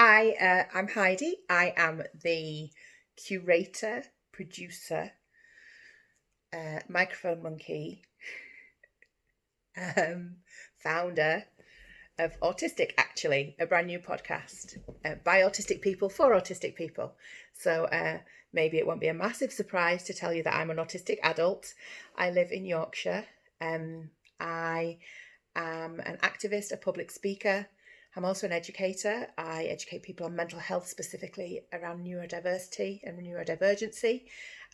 Hi, I'm Heidi. I am the curator, producer, microphone monkey, founder of Autistic, actually, a brand new podcast by autistic people for autistic people. So maybe it won't be a massive surprise to tell you that I'm an autistic adult. I live in Yorkshire. I am an activist, a public speaker. I'm also an educator. I educate people on mental health, specifically around neurodiversity and neurodivergency.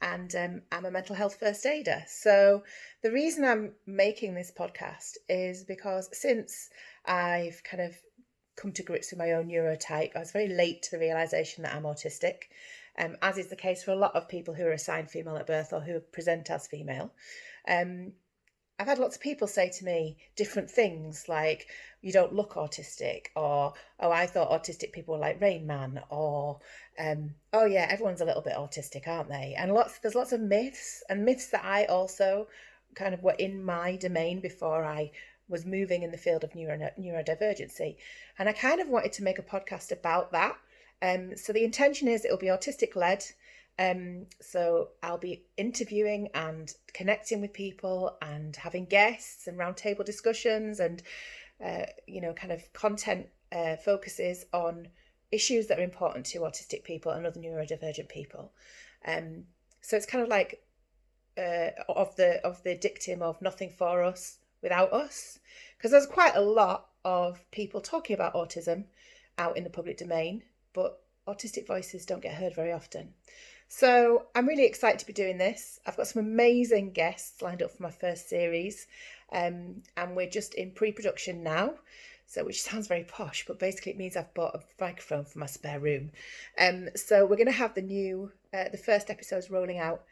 And I'm a mental health first aider. So the reason I'm making this podcast is because since I've kind of come to grips with my own neurotype, I was very late to the realisation that I'm autistic, as is the case for a lot of people who are assigned female at birth or who present as female. I've had lots of people say to me different things like, you don't look autistic, or, oh, I thought autistic people were like Rain Man, or, oh yeah, everyone's a little bit autistic, aren't they? And there's lots of myths that I also kind of were in my domain before I was moving in the field of neurodivergency. And I kind of wanted to make a podcast about that. So the intention is it'll be autistic led. So I'll be interviewing and connecting with people and having guests and roundtable discussions and, kind of content focuses on issues that are important to autistic people and other neurodivergent people. So it's kind of like of the dictum of nothing for us without us, because there's quite a lot of people talking about autism out in the public domain, but autistic voices don't get heard very often. So I'm really excited to be doing this. I've got some amazing guests lined up for my first series, and we're just in pre-production now, so which sounds very posh, but basically it means I've bought a microphone for my spare room. So we're going to have the first episodes rolling out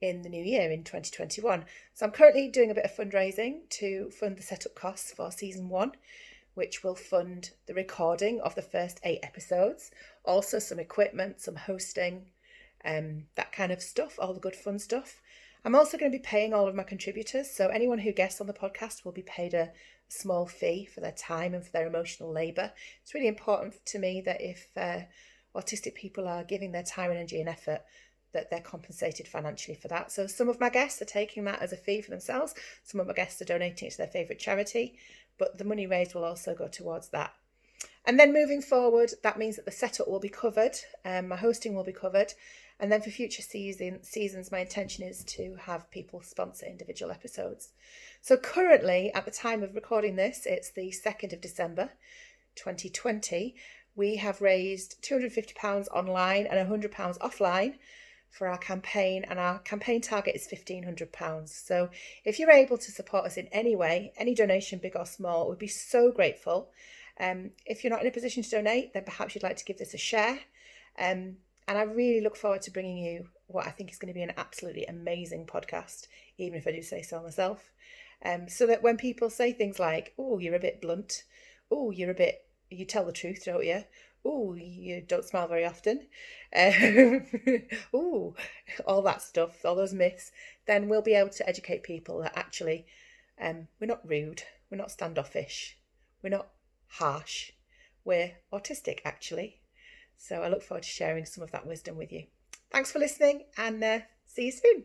in the new year in 2021. So I'm currently doing a bit of fundraising to fund the setup costs for season 1, which will fund the recording of the first 8 episodes, also some equipment, some hosting, that kind of stuff, all the good fun stuff. I'm also going to be paying all of my contributors, so anyone who guests on the podcast will be paid a small fee for their time and for their emotional labour. It's really important to me that if autistic people are giving their time, energy and effort, that they're compensated financially for that. So some of my guests are taking that as a fee for themselves, some of my guests are donating it to their favourite charity, but the money raised will also go towards that. And then moving forward, that means that the setup will be covered, my hosting will be covered, and then for future seasons, my intention is to have people sponsor individual episodes. So currently, at the time of recording this, it's the 2nd of December, 2020, we have raised £250 online and £100 offline for our campaign, and our campaign target is £1,500. So if you're able to support us in any way, any donation, big or small, we'd be so grateful. If you're not in a position to donate, then perhaps you'd like to give this a share. And I really look forward to bringing you what I think is going to be an absolutely amazing podcast, even if I do say so myself. So that when people say things like, oh, you're a bit blunt, oh, you tell the truth, don't you? Oh, you don't smile very often. Oh, all that stuff, all those myths, then we'll be able to educate people that actually we're not rude, we're not standoffish, we're not harsh, we're autistic actually. So I look forward to sharing some of that wisdom with you. Thanks for listening, and see you soon.